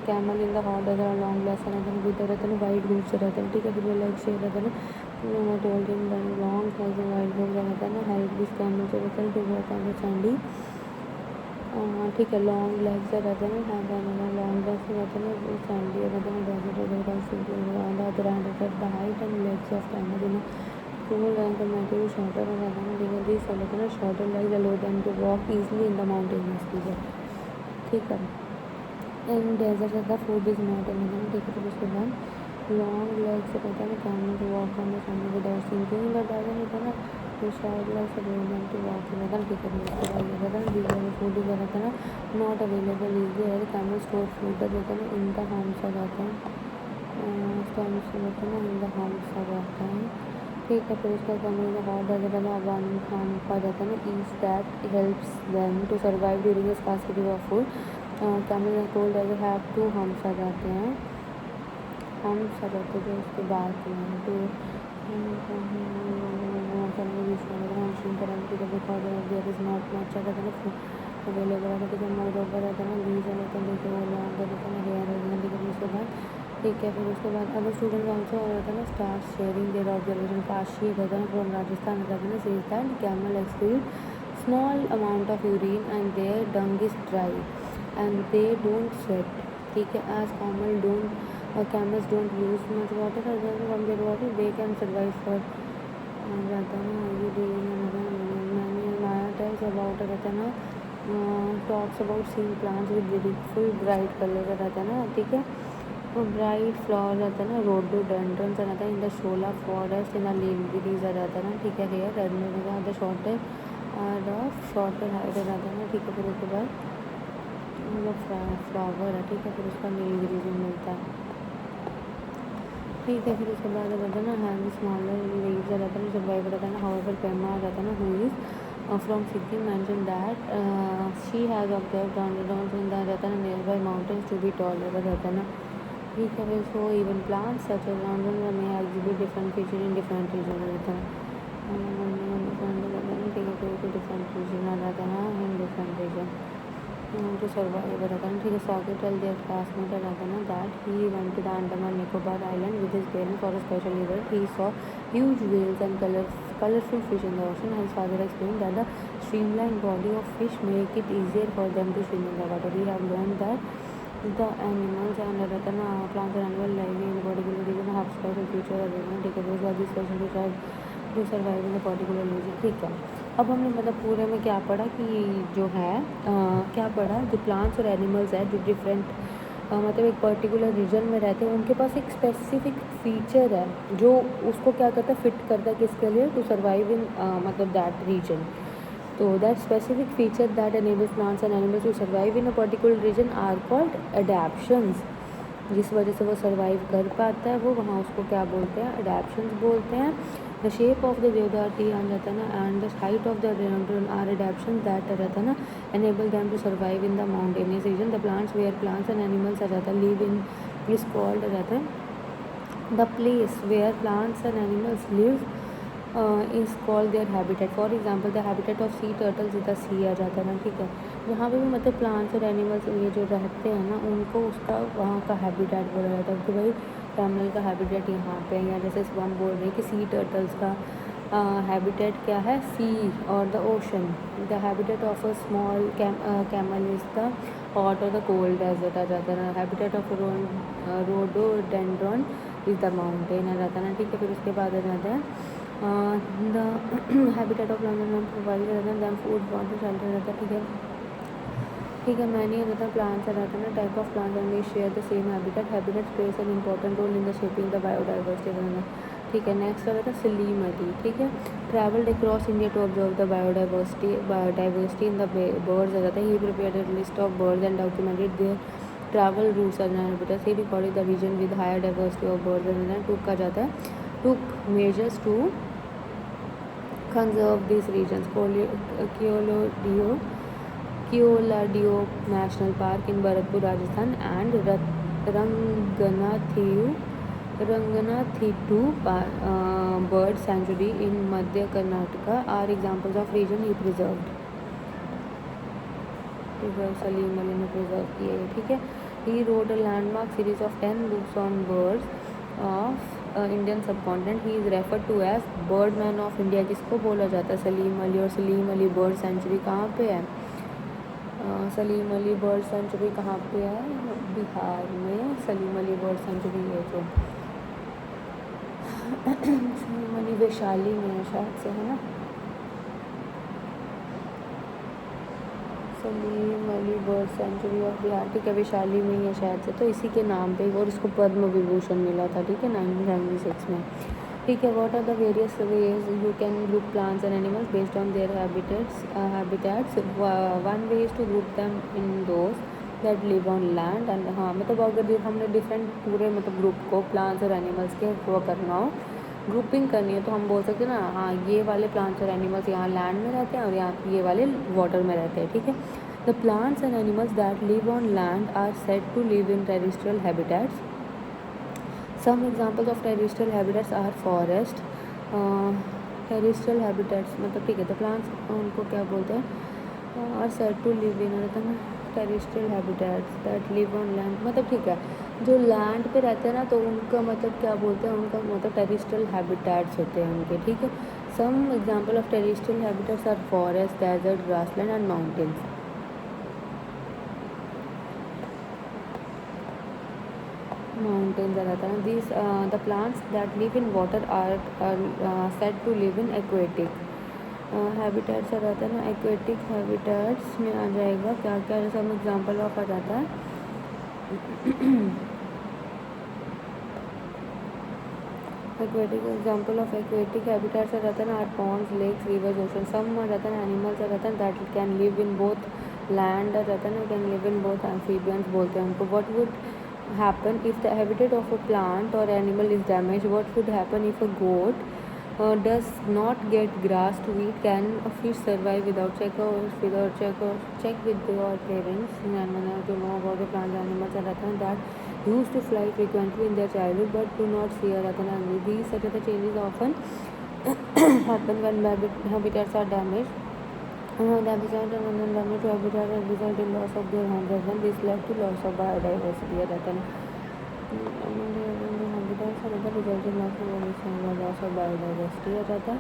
Speaker 1: camel in the hot desert long lesson रहता है विद रहता है वाइट रूट्स रहता है. ठीक है फिर लेग शेप रहता है ना I told him that long as a white book रहता है ना help this camel to return to work on the sandy. ठीक है लॉन्ग लेग्स रहते हैं ना लॉन्ग लेग्स रहते हैं ना सैंडी रहते हैं desert the height and legs of camel in full comparatively shorter रहता है ना ठीक है दिस रहते हैं ना shorter legs allow them to walk easily in the mountainous region ठीक है इन डेजर्ट रहता है फूड इज नॉट एनिमल ठीक है तो उसके बाद लॉन्ग लेग्स रहता है ना camel to walk on the sandy without sinking in the desert रहता है ना तो short legs allow them to walk रहता है ठीक है उसके बाद ये रहता है डीजल फूड इज रहता है ना नॉट अवेलेबल इजी है कैमल स्टोर फूड रहता है ना इन द होम्स आ जाता है स्टॉम्स रहते हैं ना इन द होम्स आ जाता है ठीक है फिर उसका कैमल का हॉट डेजर्ट है ना वन खान पा जाता है ना is that helps them to survive during the scarcity of food camel and cold desert have two humps आ जाते हैं हम्स आ जाते हैं जो उसके बाद to there is not much रहता है ना अवेलेबल रहता है ठीक है मोर ओवर रहता है ना लीज रहता है देखो रहता है ना हेयर ठीक है उसके बाद ठीक है फिर उसके बाद अदर स्टूडेंट ऑल्सो रहता है ना start sharing their observation Kashi रहता है ना फ्रॉम राजस्थान रहता है ना says that camel experience small amount of urine and their dung is dry and they don't sweat ठीक है as camels don't use much water from their water they can survive for रहता है ना ये मैंने माया टेल्स अबाउट रहता है ना talks about seen plants with beautiful bright colour रहता है ना ठीक है तो ब्राइट फ्लावर रहता है ना रोडोडेंड्रन रहता है in the shola forest in the लीवरीज रहता है ना ठीक है here red the shorter height रहता है ना ठीक है फिर उसके बाद मतलब फ्लावर है ठीक है फिर उसका नीलगिरी मिलता है ठीक है फिर उसके बाद रहता है ना हैंड स्मॉलर लीव्स रहता है ना सर्वाइव रहता है ना हाउएवर पेमा रहता है ना who is from Sikkim mention that she has observe down in the रहता है ना near by mountains to be taller रहता है ना ठीक है फिर so even plants such as round में exhibit different feature in different region रहता है ठीक है फिर डिफरेंट रीजन रहता है ना in different region to survive रहता है ठीक है Socrates their classmate रहता है ना that he went to the Andaman Nicobar island with his parents for a special event he saw huge whales and colorful fish in the ocean his father explained that the streamlined body of fish make it easier for them to swim in the water we have learned that the animals and रहता है ना plants and animal life in a particular region have special feature ठीक है those are the special features to survive in a particular region ठीक है अब हमने मतलब पूरे में क्या पढ़ा कि जो है क्या पढ़ा जो प्लांट्स और एनिमल्स है जो डिफरेंट मतलब एक पर्टिकुलर रीजन में रहते हैं उनके पास एक स्पेसिफिक फीचर है जो उसको क्या करता है फिट करता है किसके लिए टू सर्वाइव इन मतलब दैट रीजन तो that specific feature that enables plants and animals to survive in a particular region are called adaptations जिस वजह से वो सर्वाइव कर पाता है वो वहाँ उसको क्या बोलते हैं अडेप्शंस बोलते हैं the shape of the deodar tree रहता है ना and the height of the rhododendron are adaptation that रहता है ना enable them to survive in the mountainous region the plants where plants and animals रहता है लिव इन इज कॉल्ड रहता है the place where plants and animals live is called their habitat for example the habitat of sea turtles is the sea आ जाता है ना ठीक है यहाँ पे भी मतलब प्लांट्स और एनिमल्स ये जो रहते हैं ना उनको उसका वहाँ का हैबिटेट बोला जाता है कि भाई कैमल का हैबिटेट यहाँ पे है या जैसे हम बोल रहे हैं कि सी टर्टल्स का हैबिटेट क्या है सी और the ocean the habitat of a small camel is the hot और द कोल्ड डेजर्ट आ जाता है ना habitat of rhododendron is the mountain आ जाता है ना ठीक है फिर उसके बाद आ जाता है the habitat of plant provide रहता है दैम फूड वाटर शेल्टर रहता है ठीक है मैंने रहता है प्लांट्स रहता है ना type of plant and we share the same habitat place an important role in the shaping the biodiversity रहना ठीक है नेक्स्ट रहता है सिलीमटी ठीक है travelled across India to observe the biodiversity in the birds रहता है he prepared a list of birds and documented their travel routes and habitats he recorded the region with higher diversity of birds and took का जाता है took measures to conserve these regions. Keoladeo National Park in Bharatpur, Rajasthan and Ranganathitu Bird Sanctuary in Madhya Karnataka are examples of region he preserved. Salim Ali ने preserve किए ठीक है he wrote a landmark series of 10 books on birds of Indian subcontinent. He is refer to as bird man of India. किसको बोला जाता है? सलीम अली। और Salim Ali bird sanctuary कहाँ पे है? सलीम अली बर्ड सेंचुरी कहाँ पे है? बिहार में सलीम अली बर्ड सेंचुरी है जो सलीम अली वैशाली में है शायद से, है ना? Salim Ali bird sanctuary of Bihar, ठीक है, वैशाली में ही है शायद से, तो इसी के नाम पे, और इसको पद्म विभूषण मिला था, ठीक है, 1976 में, ठीक है। What are the various ways you can group plants and animals based on their habitats. One way is to group them in those that live on land and, हाँ मतलब अगर हमने डिफरेंट पूरे मतलब ग्रुप को प्लांट्स और animals के वो करना हो, ग्रुपिंग करनी है, तो हम बोल सकते हैं ना, हाँ ये वाले प्लांट्स और एनिमल्स यहाँ लैंड में रहते हैं और यहाँ ये वाले वाटर में रहते हैं, ठीक है। The plants and animals that live on land are said to live in terrestrial habitats. Some examples of terrestrial habitats are forest. Terrestrial habitats मतलब, ठीक है, द प्लांट्स उनको क्या बोलते हैं? Are said to live in, रहता है terrestrial habitats that live on land, मतलब ठीक है, जो लैंड पे रहते हैं ना, तो उनका मतलब क्या बोलते हैं? उनका मतलब टेरेस्ट्रियल हैबिटेट्स होते हैं उनके, ठीक है। Some example of terrestrial habitats are forest, desert, grassland and mountains. Mountains रहता है। This the plants that live in water are said to live in aquatic habitats रहता है ना। एक्वेटिक हैबिटेट्स में आ जाएगा क्या क्या, जैसे हम एग्जाम्पल ऑफ आ जाता है aquatic, example of aquatic habitats रहता है ना, are ponds, lakes, rivers, ocean. Some रहता है ना एनिमल्स रहता है that can live in both land रहता है ना, can live in both amphibians बोलते हैं उनको। What would happen if the habitat of a plant or animal is damaged? What would happen if a goat does not get grass to eat? Can a fish survive without check with your parents to know about the plant animals that used to fly frequently in their childhood but do not see a ratan? These such other changes often happen when habitats are damaged. The habitat and damage to habitat has result in loss of their home region. This led to loss of biodiversity. Habitats are other result in loss of biodiversity आ जाता है,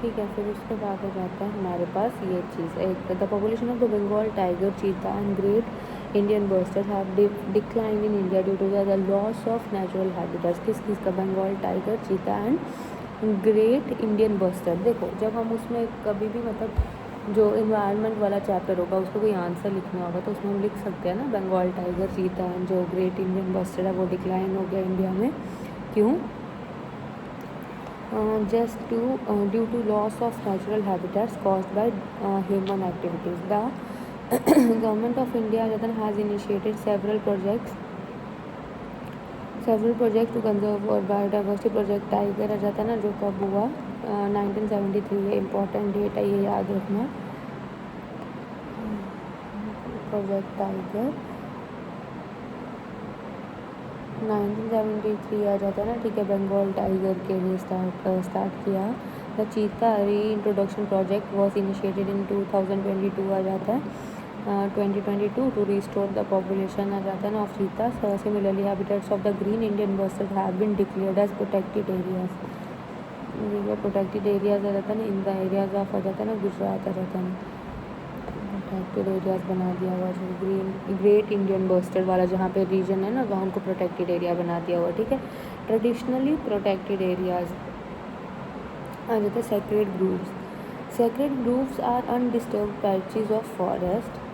Speaker 1: ठीक है। फिर उसके बाद हो जाता है हमारे पास ये चीज़, एक the population of the Bengal tiger, cheetah and great Indian bustard have declined in India due to the loss of natural habitats. किस किस का? Bengal tiger, cheetah and great Indian bustard. देखो जब हम उसमें कभी भी मतलब जो इन्वायरमेंट वाला चैप्टर होगा उसको कोई आंसर लिखना होगा तो उसमें हम लिख सकते हैं ना, बंगाल टाइगर, चीता एंड जो ग्रेट इंडियन बस्टर्ड है वो डिक्लाइन हो गया इंडिया में। क्यों? Just due to loss of natural habitats caused by human activities. The government of India has initiated several projects to conserve our biodiversity. Project tiger आ जाता है ना, जो कब हुआ? 1973 है, इम्पॉर्टेंट डेट है, ये याद रखना। प्रोजेक्ट टाइगर 1973 आ जाता है ना, ठीक है, बंगाल टाइगर के लिए स्टार्ट किया। The cheetah reintroduction project was initiated in 2022 आ जाता है, 2022 टू रिस्टोर द पॉपुलेशन आ जाता है ना of cheetah. Similarly habitats of the green Indian bustard have been declared as protected areas. Protected areas आ जाता है ना, इन द एरियाज ऑफ आ जाता है ना, गुजरात आ जाता है, प्रोटेक्टेड एरियाज बना दिया हुआ जो ग्रेट इंडियन बस्टर्ड वाला जहाँ पे रीजन है ना, वहाँ उनको प्रोटेक्टेड एरिया बना दिया हुआ, ठीक है। ट्रेडिशनली प्रोटेक्टेड एरियाज आ जाते हैं sacred groves. Sacred groves are undisturbed patches of forest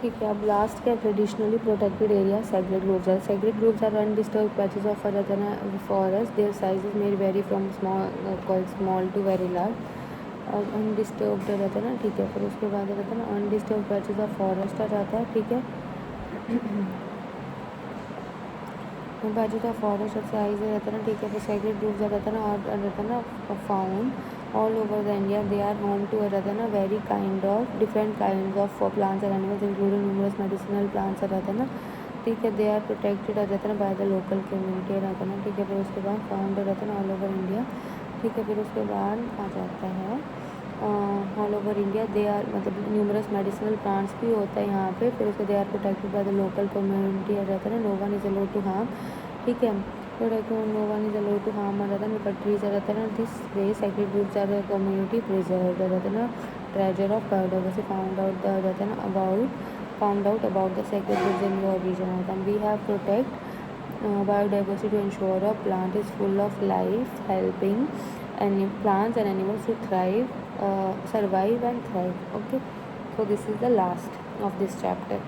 Speaker 1: ठीक है। अब लास्ट क्या? Traditionally protected area sacred groups है। Sacred groups are undisturbed patches of forest. Their sizes may vary from small to very large। Undisturbed रहता है ना, ठीक है। फिर उसके बाद रहता है ना अनडिस्टर्ब्ड पैचेस ऑफ फॉरेस्ट आ जाता है, ठीक है। बाजू था फॉरेस्ट और साइज रहता है ना, ठीक है। फिर सेक्रेट ग्रुप्स रहता है ना, और रहता है ना found all over the India. They are home to रहता है ना very kind of different kind of plants and animals including numerous medicinal plants रहता है ना, ठीक है। दे आर प्रोटेक्टेड रहता है ना बाय द लोकल कम्युनिटी रहता है ना, ठीक है। फिर उसके बाद फाउंड रहता है ना ऑल ओवर इंडिया, ठीक है। फिर उसके बाद आ जाता है all over India. They are मतलब न्यूमरस मेडिसिनल प्लांट्स भी होता है यहाँ पे। फिर उसके they are protected by the local community रहता है ना, no one is allowed to harm, ठीक है। तो no one is allowed to harm रहता है ना, बट ट्रीज रहता है ना this way sacred groups are community preserve रहता है ना, treasure of biodiversity found out the रहता है ना found out about the sacred woods in your region, and we have protect biodiversity to ensure a plant is full of life, helping any plants and animals to thrive, survive and thrive. Okay, so this is the last of this chapter.